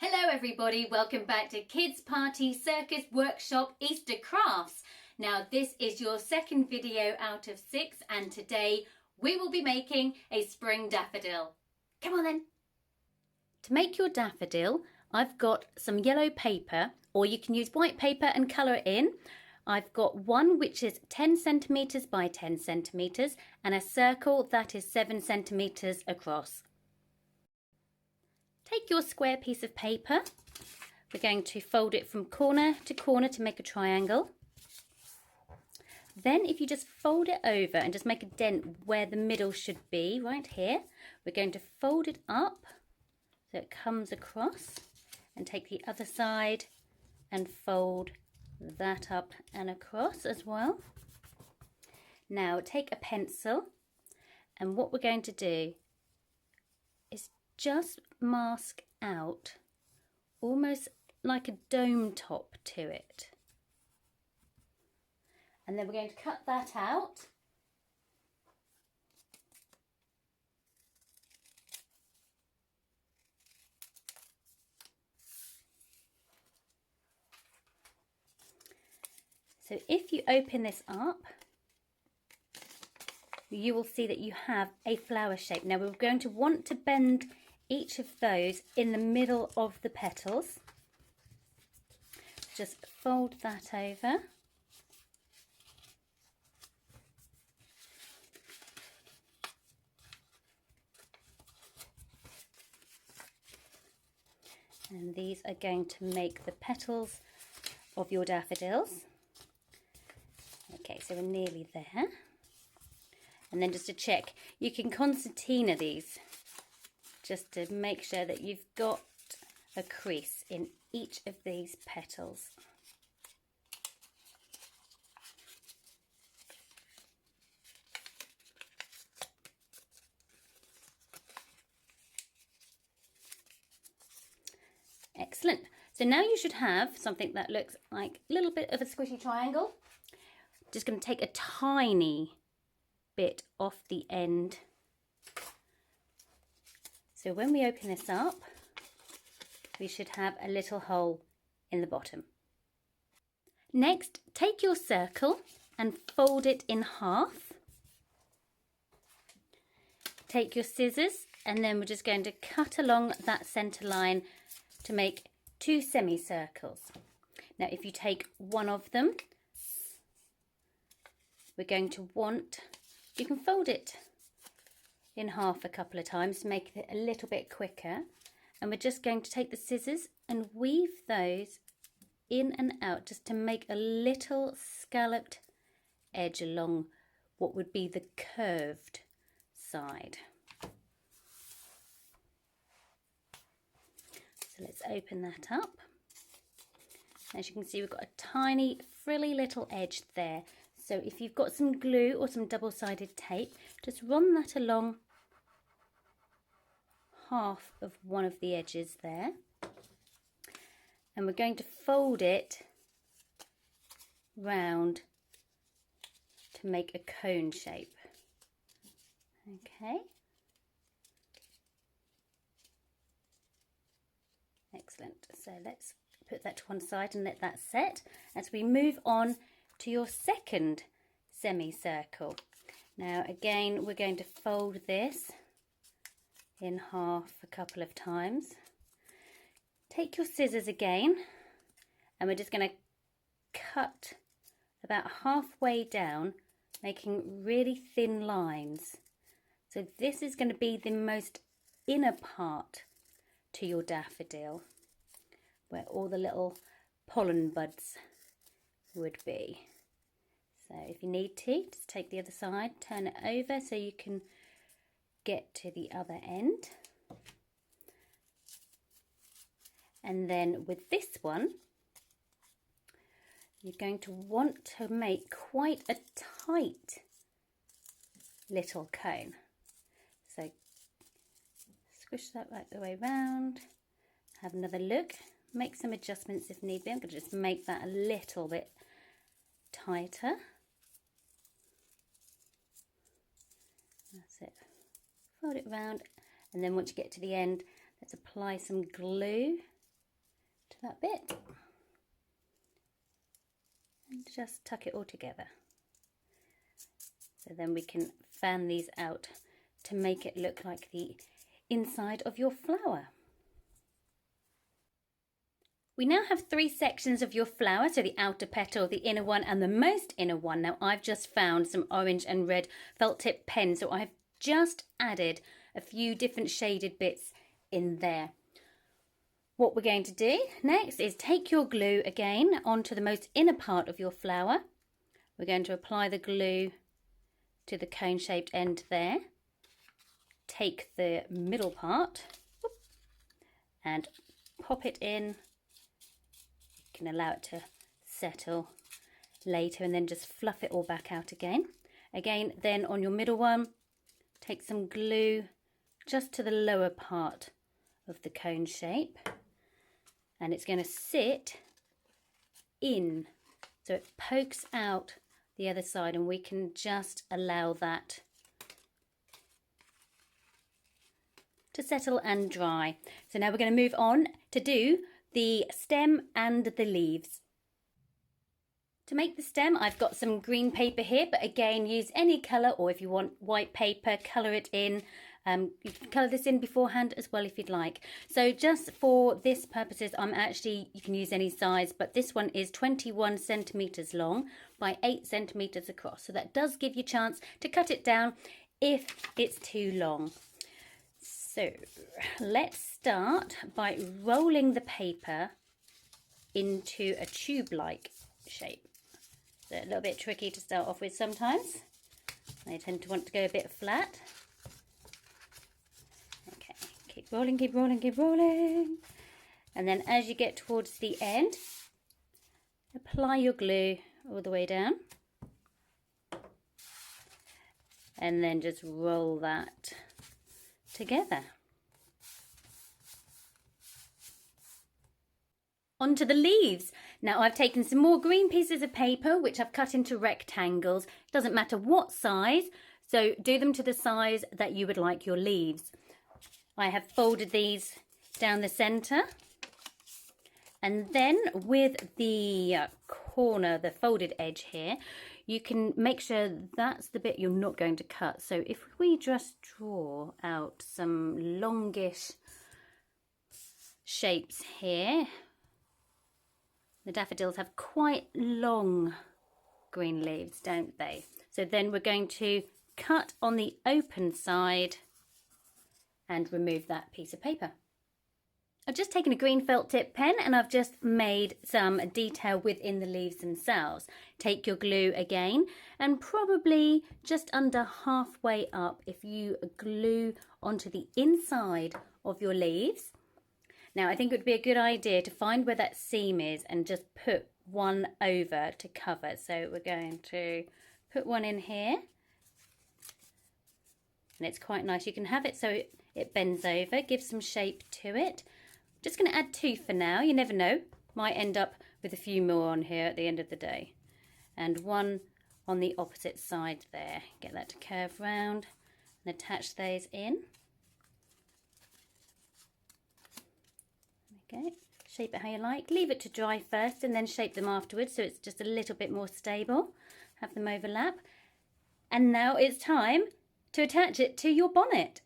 Hello everybody, welcome back to Kids Party Circus Workshop Easter Crafts. Now this is your second video out of 6 and today we will be making a spring daffodil. Come on then. To make your daffodil I've got some yellow paper, or you can use white paper and colour it in. I've got one which is 10 centimetres by 10 centimetres and a circle that is 7 centimetres across. Take your square piece of paper, we're going to fold it from corner to make a triangle. Then if you just fold it over and just make a dent where the middle should be, right here, we're going to fold it up so it comes across, and take the other side and fold that up and across as well. Now take a pencil, and what we're going to do is just mask out almost like a dome top to it, and then we're going to cut that out. So if you open this up, you will see that you have a flower shape. Now we're going to want to bend each of those in the middle of the petals. Just fold that over. And these are going to make the petals of your daffodils. Okay, so we're nearly there. And then just to check, you can concertina these just to make sure that you've got a crease in each of these petals. Excellent. So now you should have something that looks like a little bit of a squishy triangle. Just going to take a tiny bit off the end. So when we open this up, we should have a little hole in the bottom. Next, take your circle and fold it in half. Take your scissors, and then we're just going to cut along that centre line to make 2 semicircles. Now if you take one of them, we're going to want, you can fold it in half a couple of times to make it a little bit quicker, and we're just going to take the scissors and weave those in and out just to make a little scalloped edge along what would be the curved side. So let's open that up. As you can see, we've got a tiny frilly little edge there. So if you've got some glue or some double-sided tape, just run that along half of one of the edges there. And we're going to fold it round to make a cone shape. Okay. Excellent. So let's put that to one side and let that set as we move on to your second semicircle. Now again, we're going to fold this in half a couple of times. Take your scissors again, and we're just going to cut about halfway down, making really thin lines. So this is going to be the most inner part to your daffodil, where all the little pollen buds would be. So if you need to, just take the other side, turn it over so you can get to the other end. And then with this one, you're going to want to make quite a tight little cone. So squish that right the way round, have another look, make some adjustments if need be. I'm going to just make that a little bit tighter. That's it. Fold it round, and then once you get to the end, let's apply some glue that bit and just tuck it all together. So then we can fan these out to make it look like the inside of your flower. We now have 3 sections of your flower, so the outer petal, the inner one and the most inner one. Now I've just found some orange and red felt tip pens, so I've just added a few different shaded bits in there. What we're going to do next is take your glue again onto the most inner part of your flower. We're going to apply the glue to the cone shaped end there. Take the middle part and pop it in. You can allow it to settle later and then just fluff it all back out again. Again, then on your middle one, take some glue just to the lower part of the cone shape, and it's going to sit in, so it pokes out the other side, and we can just allow that to settle and dry. So now we're going to move on to do the stem and the leaves. To make the stem, I've got some green paper here, but again, use any colour, or if you want white paper, colour it in. You can colour this in beforehand as well if you'd like. So just for this purposes, you can use any size, but this one is 21 centimetres long by 8 centimetres across. So that does give you a chance to cut it down if it's too long. So let's start by rolling the paper into a tube-like shape. So a little bit tricky to start off with sometimes. I tend to want to go a bit flat. Okay, keep rolling, keep rolling, keep rolling. And then as you get towards the end, apply your glue all the way down. And then just roll that together. Onto the leaves. Now I've taken some more green pieces of paper which I've cut into rectangles. Doesn't matter what size, so do them to the size that you would like your leaves. I have folded these down the centre, and then with the corner, the folded edge here, you can make sure that's the bit you're not going to cut. So if we just draw out some longish shapes here, the daffodils have quite long green leaves, don't they? So then we're going to cut on the open side and remove that piece of paper. I've just taken a green felt tip pen and I've just made some detail within the leaves themselves. Take your glue again, and probably just under halfway up if you glue onto the inside of your leaves. Now I think it would be a good idea to find where that seam is and just put one over to cover. So we're going to put one in here, and it's quite nice. You can have it so it bends over, gives some shape to it. Just going to add 2 for now. You never know, might end up with a few more on here at the end of the day. And one on the opposite side there. Get that to curve round and attach those in. Okay, shape it how you like. Leave it to dry first and then shape them afterwards so it's just a little bit more stable. Have them overlap. And now it's time to attach it to your bonnet.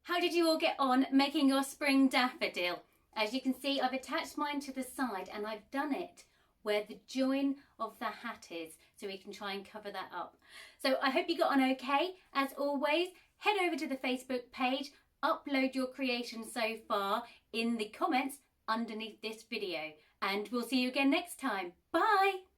How did you all get on making your spring daffodil? As you can see, I've attached mine to the side and I've done it where the join of the hat is, so we can try and cover that up. So I hope you got on okay. As always, head over to the Facebook page, upload your creation so far in the comments underneath this video, and we'll see you again next time. Bye!